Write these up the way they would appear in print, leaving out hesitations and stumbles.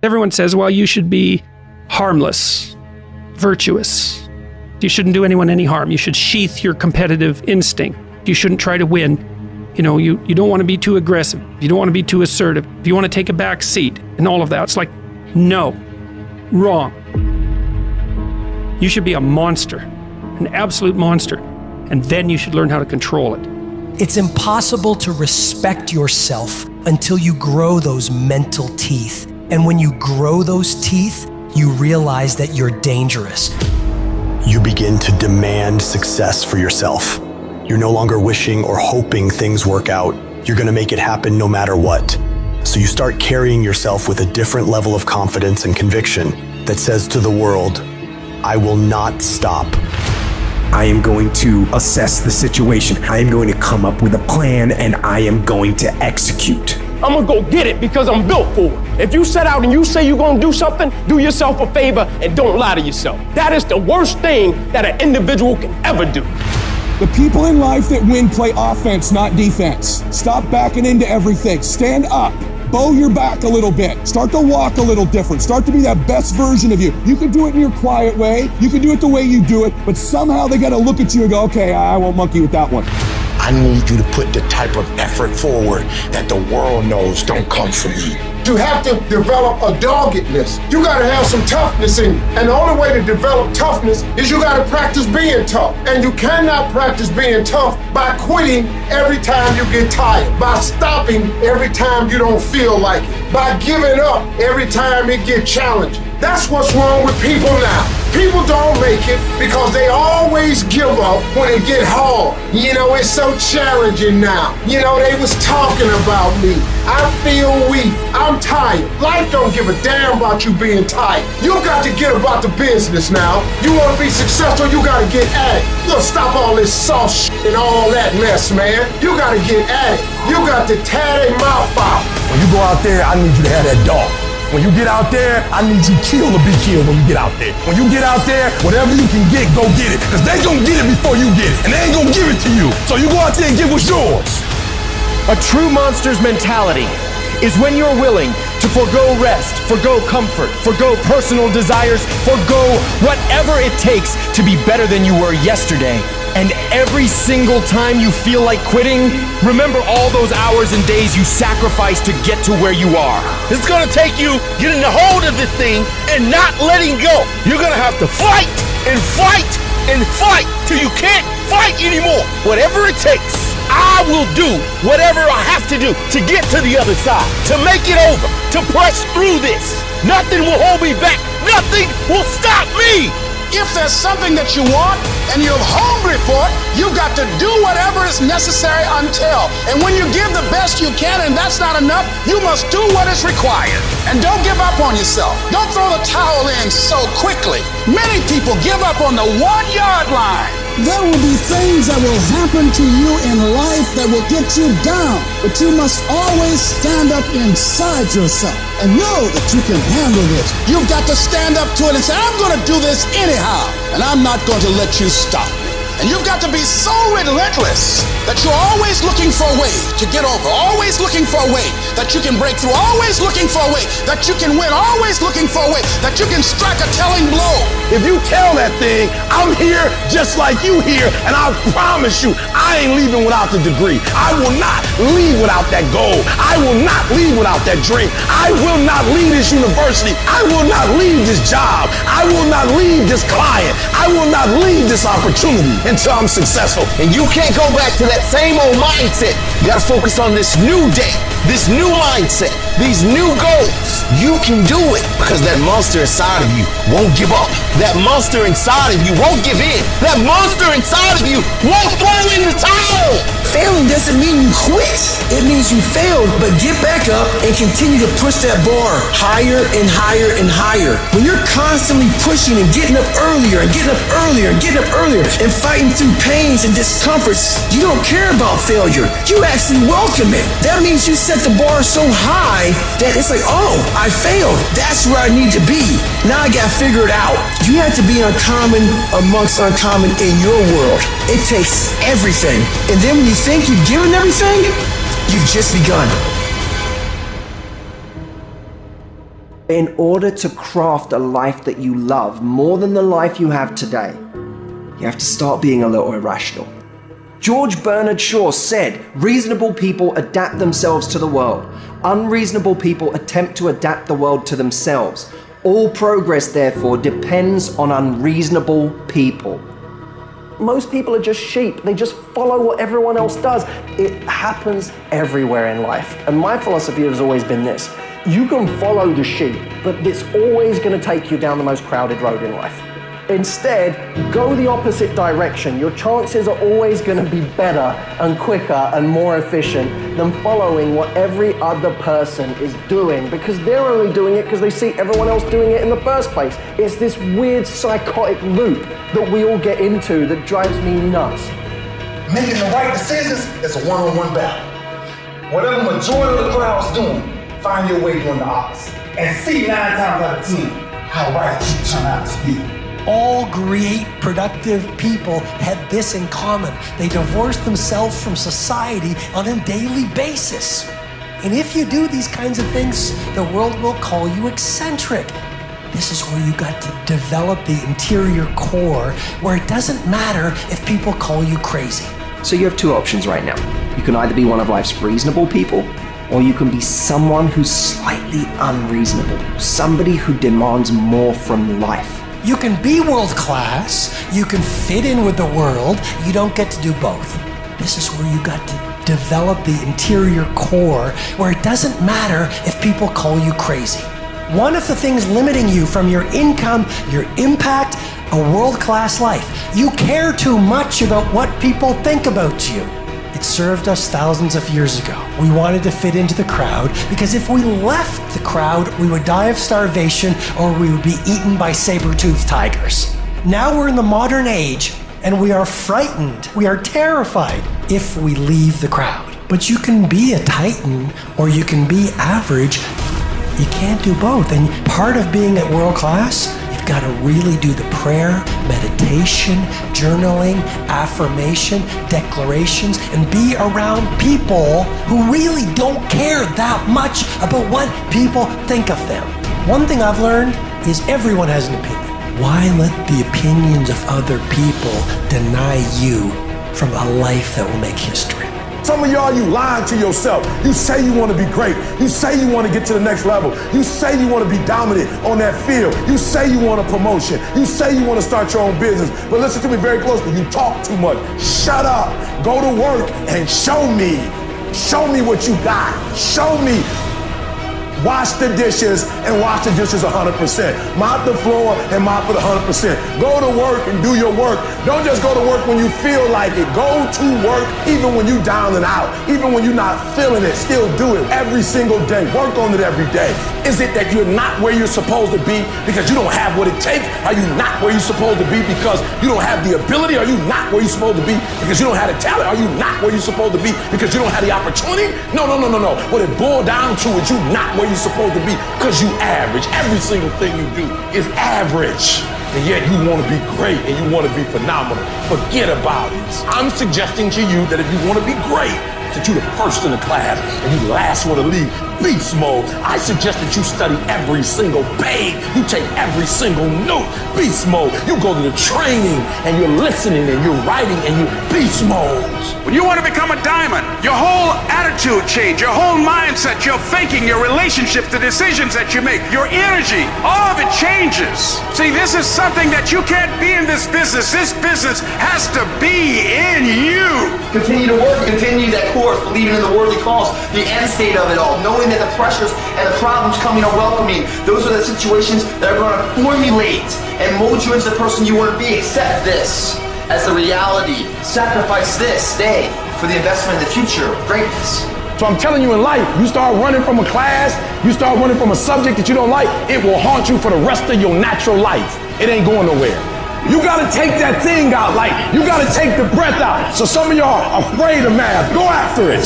Everyone says, well, you should be harmless, virtuous. You shouldn't do anyone any harm. You should sheath your competitive instinct. You shouldn't try to win. You know, you don't want to be too aggressive. You don't want to be too assertive. You want to take a back seat and all of that. It's like, no, wrong. You should be a monster, an absolute monster, and then you should learn how to control it. It's impossible to respect yourself until you grow those mental teeth. And when you grow those teeth, you realize that you're dangerous. You begin to demand success for yourself. You're no longer wishing or hoping things work out. You're gonna make it happen no matter what. So you start carrying yourself with a different level of confidence and conviction that says to the world, I will not stop. I am going to assess the situation. I am going to come up with a plan and I am going to execute. I'm gonna go get it because I'm built for it. If you set out and you say you're gonna do something, do yourself a favor and don't lie to yourself. That is the worst thing that an individual can ever do. The people in life that win play offense, not defense. Stop backing into everything. Stand up. Bow your back a little bit. Start to walk a little different. Start to be that best version of you. You can do it in your quiet way. You can do it the way you do it, but somehow they gotta look at you and go, okay, I won't monkey with that one. I need you to put the type of effort forward that the world knows don't come from you. You have to develop a doggedness. You gotta have some toughness in you. And the only way to develop toughness is you gotta practice being tough. And you cannot practice being tough by quitting every time you get tired, by stopping every time you don't feel like it, by giving up every time it gets challenging. That's what's wrong with people now. People don't make it because they always give up when it get hard. You know, it's so challenging now. You know, they was talking about me. I feel weak. I'm tired. Life don't give a damn about you being tired. You got to get about the business now. You want to be successful, you got to get at it. You got to stop all this soft shit and all that mess, man. You got to get at it. You got to tear their mouth out. When you go out there, I need you to have that dog. When you get out there, I need you kill to be killed when you get out there. When you get out there, whatever you can get, go get it. Because they gonna get it before you get it. And they ain't gonna give it to you. So you go out there and get what's yours. A true monster's mentality is when you're willing to forgo rest, forgo comfort, forgo personal desires, forgo whatever it takes to be better than you were yesterday. And every single time you feel like quitting, remember all those hours and days you sacrificed to get to where you are. It's gonna take you getting a hold of this thing and not letting go. You're gonna have to fight and fight and fight till you can't fight anymore. Whatever it takes, I will do whatever I have to do to get to the other side, to make it over, to press through this. Nothing will hold me back. Nothing will stop me. If there's something that you want and you're hungry for it, you got to do whatever is necessary until. And when you give the best you can and that's not enough, you must do what is required. And don't give up on yourself. Don't throw the towel in so quickly. Many people give up on the 1-yard line. There will be things that will happen to you in life that will get you down, but you must always stand up inside yourself and know that you can handle this. You've got to stand up to it and say, I'm going to do this anyhow, and I'm not going to let you stop me. And you've got to be so relentless that you're always looking for a way to get over, always looking for a way that you can break through, always looking for a way that you can win, always looking for a way that you can strike a telling blow. If you tell that thing, I'm here just like you here, and I promise you, I ain't leaving without the degree. I will not leave without that goal. I will not leave without that dream. I will not leave this university. I will not leave this job. I will not leave this client. I will not leave this opportunity until I'm successful. And you can't go back to that same old mindset. You gotta focus on this new day, this new mindset, these new goals. You can do it because that monster inside of you won't give up. That monster inside of you won't give in. That monster inside of you won't throw in the towel. Failing doesn't mean you quit. It means you failed, but get back up and continue to push that bar higher and higher and higher. When you're constantly pushing and getting up earlier and getting up earlier and getting up earlier and fighting through pains and discomforts, you don't care about failure. You actually welcome it. That means you set the bar so high that it's like, oh, I failed. That's where I need to be. Now I gotta figure it out. You have to be uncommon amongst uncommon in your world. It takes everything. And then when you think you've given everything, you've just begun. In order to craft a life that you love more than the life you have today, you have to start being a little irrational. George Bernard Shaw said, reasonable people adapt themselves to the world. Unreasonable people attempt to adapt the world to themselves. All progress, therefore, depends on unreasonable people. Most people are just sheep. They just follow what everyone else does. It happens everywhere in life. And my philosophy has always been this. You can follow the sheep, but it's always going to take you down the most crowded road in life. Instead, go the opposite direction. Your chances are always going to be better and quicker and more efficient than following what every other person is doing, because they're only doing it because they see everyone else doing it in the first place. It's this weird psychotic loop that we all get into that drives me nuts. Making the right decisions is a one-on-one battle. Whatever majority of the crowd's doing, find your way doing the opposite. And see 9 times out of 10 how right you turn out to be. All great, productive people had this in common. They divorced themselves from society on a daily basis. And if you do these kinds of things, the world will call you eccentric. This is where you got to develop the interior core, where it doesn't matter if people call you crazy. So you have two options right now. You can either be one of life's reasonable people, or you can be someone who's slightly unreasonable, somebody who demands more from life. You can be world class, you can fit in with the world, you don't get to do both. This is where you got to develop the interior core, where it doesn't matter if people call you crazy. One of the things limiting you from your income, your impact, a world-class life. You care too much about what people think about you. It served us thousands of years ago. We wanted to fit into the crowd because if we left the crowd, we would die of starvation or we would be eaten by saber-toothed tigers. Now we're in the modern age and we are frightened, we are terrified if we leave the crowd. But you can be a titan or you can be average. You can't do both. And part of being at world class, you've got to really do the prayer, meditation, journaling, affirmation, declarations, and be around people who really don't care that much about what people think of them. One thing I've learned is everyone has an opinion. Why let the opinions of other people deny you from a life that will make history? Some of y'all, you lying to yourself. You say you want to be great. You say you want to get to the next level. You say you want to be dominant on that field. You say you want a promotion. You say you want to start your own business. But listen to me very closely. You talk too much. Shut up. Go to work and show me. Show me what you got. Show me. Wash the dishes and wash the dishes 100%. Mop the floor and mop it 100%. Go to work and do your work. Don't just go to work when you feel like it. Go to work even when you're down and out. Even when you're not feeling it, still do it every single day. Work on it every day. Is it that you're not where you're supposed to be because you don't have what it takes? Are you not where you're supposed to be because you don't have the ability? Are you not where you're supposed to be because you don't have the talent? Are you not where you're supposed to be because you don't have the opportunity? No. What it boiled down to is you not where you're supposed to be because you average. Every single thing you do is average. And yet you want to be great and you want to be phenomenal. Forget about it. I'm suggesting to you that if you want to be great, that you're the first in the class and you the last one to leave beast mode. I suggest that you study every single page. You take every single note, beast mode. You go to the training and you're listening and you're writing and you're beast mode. When you want to become a diamond, your whole attitude change, your whole mindset, your thinking, your relationships, the decisions that you make, your energy, all of it changes. See, this is something that you can't be in this business. This business has to be in you. Continue to work, continue that course, believing in the worldly cause, the end state of it all, knowing that the pressures and the problems coming are welcoming. Those are the situations that are going to formulate and mold you into the person you want to be. Accept this as the reality. Sacrifice this day for the investment in the future of greatness. So I'm telling you, in life, you start running from a class, you start running from a subject that you don't like, it will haunt you for the rest of your natural life. It ain't going nowhere. You gotta take that thing out, like you gotta take the breath out. So some of y'all are afraid of math. Go after it.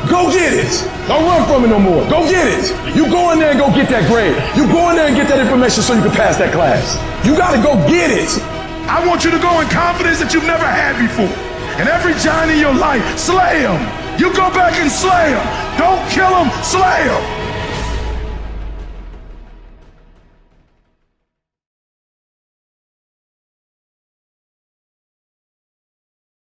Go get it. Don't run from it no more. Go get it. You go in there and go get that grade. You go in there and get that information so you can pass that class. You gotta go get it. I want you to go in confidence that you've never had before. And every giant in your life, slay him. You go back and slay him. Don't kill him, slay him.